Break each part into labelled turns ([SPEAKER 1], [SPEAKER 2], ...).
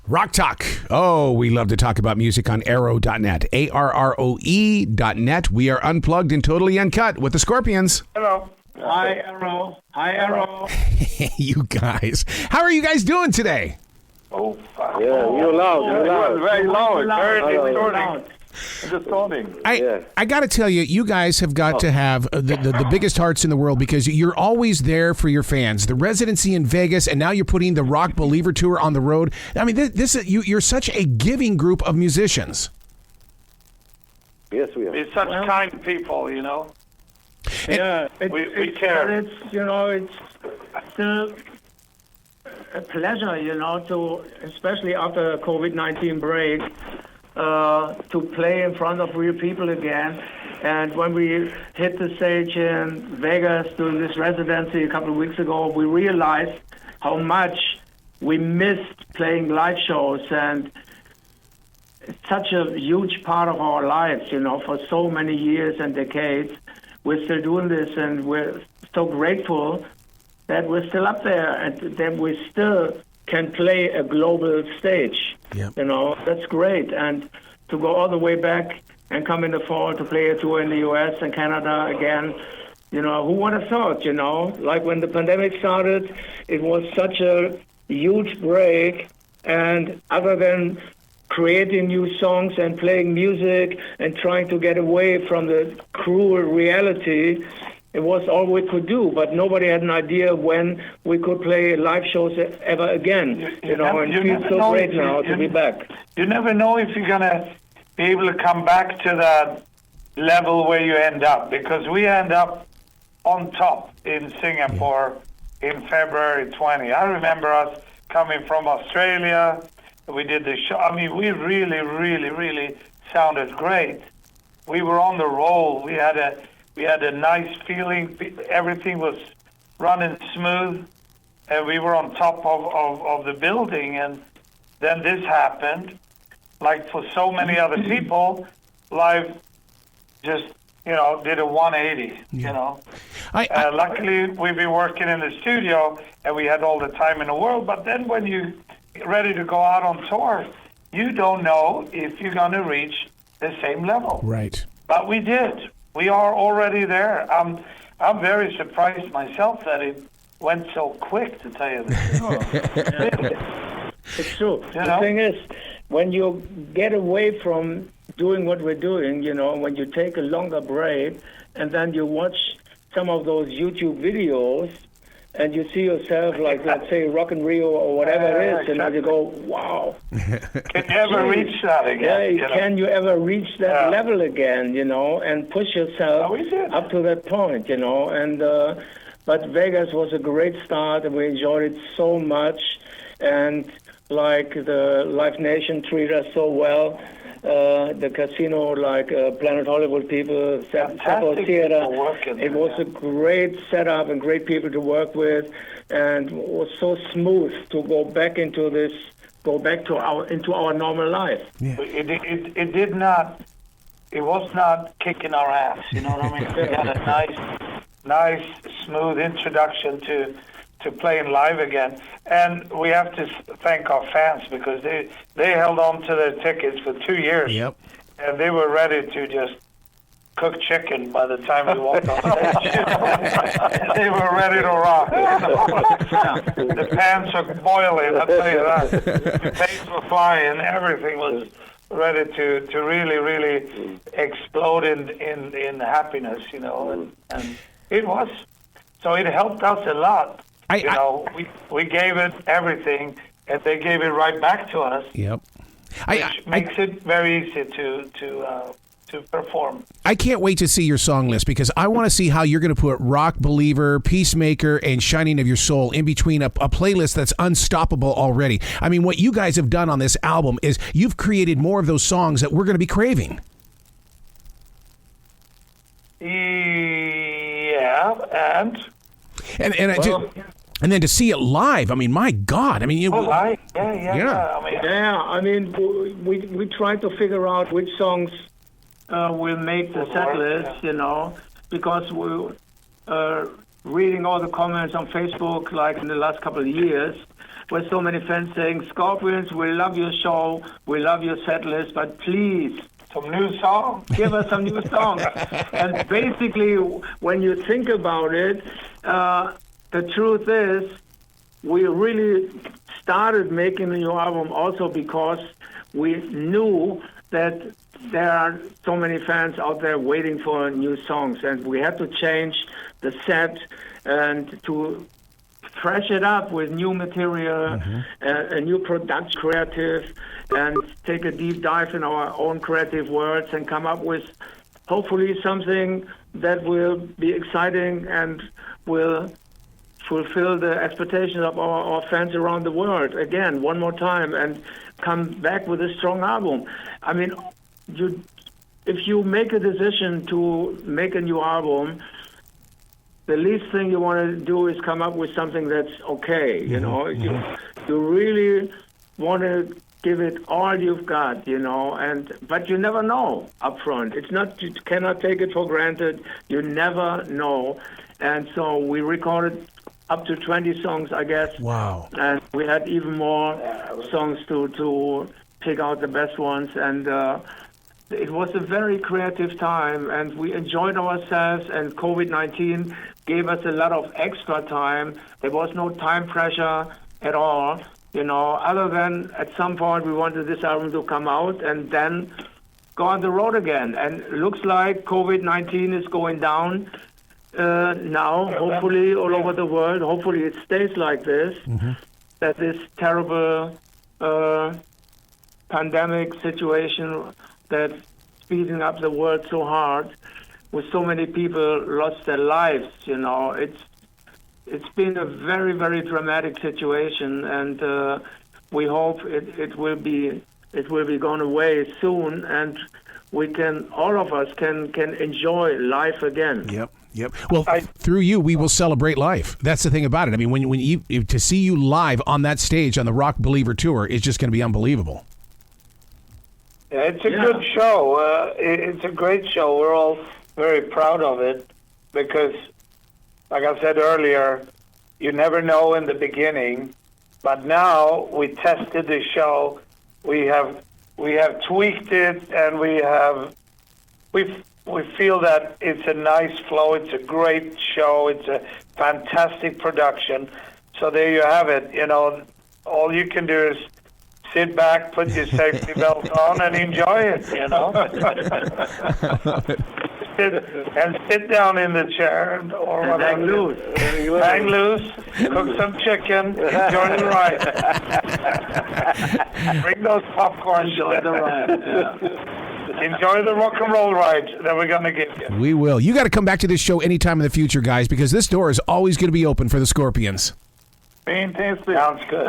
[SPEAKER 1] Rock Talk. Oh, we love to talk about music on arrow.net. ARROE.net. We are unplugged and totally uncut with the Scorpions.
[SPEAKER 2] Hello. Hi, Arrow. Hi, Arrow.
[SPEAKER 1] You guys. How are you guys doing today?
[SPEAKER 2] Oh, fuck.
[SPEAKER 3] Yeah, you're loud. You're loud.
[SPEAKER 2] Very loud. Very
[SPEAKER 3] Loud.
[SPEAKER 2] distorting.
[SPEAKER 1] I got to tell you, you guys have got to have the biggest hearts in the world because you're always there for your fans. The residency in Vegas, and now you're putting the Rock Believer Tour on the road. I mean, you're such a giving group of musicians.
[SPEAKER 3] Yes, we are.
[SPEAKER 2] We're such kind people, you know.
[SPEAKER 4] Yeah,
[SPEAKER 2] we care.
[SPEAKER 4] It's still a pleasure, to, especially after the COVID-19 break, to play in front of real people again. And when we hit the stage in Vegas doing this residency a couple of weeks ago, we realized how much we missed playing live shows. And it's such a huge part of our lives, for so many years and decades. We're still doing this, and we're so grateful that we're still up there and that we still can play a global stage.
[SPEAKER 1] Yep.
[SPEAKER 4] That's great. And to go all the way back and come in the fall to play a tour in the U.S. and Canada again, who would have thought, Like when the pandemic started, it was such a huge break, and other than creating new songs and playing music and trying to get away from the cruel reality, it was all we could do, but nobody had an idea when we could play live shows ever again. And it feels so great now to be back.
[SPEAKER 2] You never know if you're going to be able to come back to that level where you end up, because we end up on top in Singapore in February 20. I remember us coming from Australia. We did the show. I mean, we really, really, really sounded great. We were on the roll. We had a nice feeling. Everything was running smooth, and we were on top of the building. And then this happened. Like for so many other people, live just, did a 180, Luckily, we've been working in the studio, and we had all the time in the world. But then when you ready to go out on tour, you don't know if you're going to reach the same level.
[SPEAKER 1] Right.
[SPEAKER 2] But we did. We are already there. I'm very surprised myself that it went so quick, to tell you the truth.
[SPEAKER 4] It's true. The thing is, when you get away from doing what we're doing, when you take a longer break and then you watch some of those YouTube videos and you see yourself like, let's say, Rock in Rio or whatever it is, and you go, wow.
[SPEAKER 2] Can you ever reach that again?
[SPEAKER 4] Yeah, can you ever reach that level again, and push yourself up to that point, and but Vegas was a great start, and we enjoyed it so much, and like the Live Nation treated us so well. The casino, like Planet Hollywood people, Sappho Theater. It was a great setup and great people to work with, and it was so smooth to go back into into our normal life.
[SPEAKER 1] Yeah.
[SPEAKER 2] It did not. It was not kicking our ass. You know what I mean? We had a nice, smooth introduction to playing live again, and we have to thank our fans because they held on to their tickets for 2 years.
[SPEAKER 1] Yep.
[SPEAKER 2] And they were ready to just cook chicken by the time we walked on stage. They were ready to rock. The pans were boiling, I'll tell you that. The pace were flying, everything was ready to really, really explode in happiness, and it was. So it helped us a lot. We gave it everything, and they gave it right back to us.
[SPEAKER 1] Yep.
[SPEAKER 2] Which makes it very easy to perform.
[SPEAKER 1] I can't wait to see your song list because I want to see how you're going to put Rock Believer, Peacemaker, and Shining of Your Soul in between a playlist that's unstoppable already. I mean, what you guys have done on this album is you've created more of those songs that we're going to be craving.
[SPEAKER 2] Yeah,
[SPEAKER 1] and then to see it live, I mean, my God, I mean,
[SPEAKER 2] live,
[SPEAKER 4] I mean, we tried to figure out which songs will make the set list, because we reading all the comments on Facebook, like in the last couple of years, with so many fans saying, Scorpions, we love your show, we love your set list, but please,
[SPEAKER 2] Some new songs.
[SPEAKER 4] give us some new songs. And basically, when you think about it, the truth is, we really started making a new album also because we knew that there are so many fans out there waiting for new songs, and we had to change the set and to fresh it up with new material, a new production creative, and take a deep dive in our own creative worlds and come up with hopefully something that will be exciting and will fulfill the expectations of our fans around the world again, one more time, and come back with a strong album. I mean, if you make a decision to make a new album, the least thing you want to do is come up with something that's okay, you know. You really want to give it all you've got, you know, but you never know up front. It's not, you cannot take it for granted. You never know. And so we recorded up to 20 songs, I guess.
[SPEAKER 1] Wow.
[SPEAKER 4] And we had even more songs to pick out the best ones. And it was a very creative time, and we enjoyed ourselves, and COVID-19 gave us a lot of extra time. There was no time pressure at all, you know, other than at some point we wanted this album to come out and then go on the road again. And it looks like COVID-19 is going down now, hopefully all over the world. Hopefully it stays like this, that this terrible pandemic situation that's speeding up the world so hard, with so many people lost their lives, you know. It's been a very, very dramatic situation, and we hope it will be gone away soon, and we can, all of us can enjoy life again.
[SPEAKER 1] Yep. Well, through you, we will celebrate life. That's the thing about it. I mean, when you to see you live on that stage on the Rock Believer tour is just going to be unbelievable.
[SPEAKER 2] Yeah, it's a good show. It's a great show. We're all very proud of it because, like I said earlier, you never know in the beginning. But now we tested the show. We have tweaked it, and we feel that it's a nice flow. It's a great show. It's a fantastic production. So there you have it. You know, all you can do is sit back, put your safety belt on, and enjoy it, you know. sit down in the chair or whatever.
[SPEAKER 4] Hang loose.
[SPEAKER 2] Hang loose. Cook some chicken. Enjoy the ride. Bring those popcorn.
[SPEAKER 4] Enjoy the ride.
[SPEAKER 2] Enjoy the rock and roll ride that we're going to give you.
[SPEAKER 1] We will. You got to come back to this show anytime in the future, guys, because this door is always going to be open for the Scorpions.
[SPEAKER 2] Fantastic. Sounds good.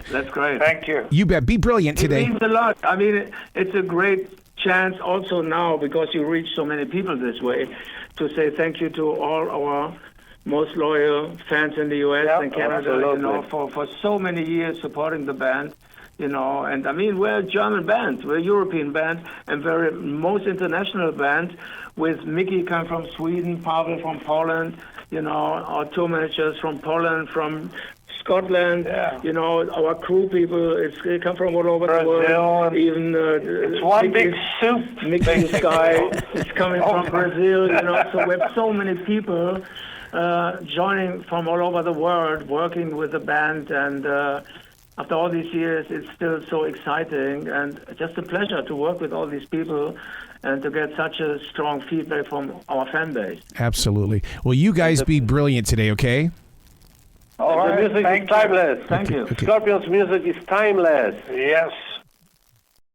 [SPEAKER 4] That's great.
[SPEAKER 2] Thank you.
[SPEAKER 1] You bet. Be brilliant today.
[SPEAKER 4] It means a lot. I mean, it's a great chance also now, because you reach so many people this way, to say thank you to all our most loyal fans in the U.S. and Canada, you know, for so many years supporting the band. You know, and I mean, we're a German band, we're a European band, and we're the most international band, with Mickey come from Sweden, Pavel from Poland, you know, our tour managers from Poland, from Scotland, you know, our crew people, they come from all over the world. Even
[SPEAKER 2] it's one big soup.
[SPEAKER 4] Mickey Sky is coming from Brazil, you know, so we have so many people joining from all over the world, working with the band, and after all these years, it's still so exciting, and just a pleasure to work with all these people and to get such a strong feedback from our fan base.
[SPEAKER 1] Absolutely. Well, you guys be brilliant today, okay?
[SPEAKER 3] All right. The music is timeless.
[SPEAKER 4] Thank you.
[SPEAKER 3] Scorpions music is timeless.
[SPEAKER 2] Yes.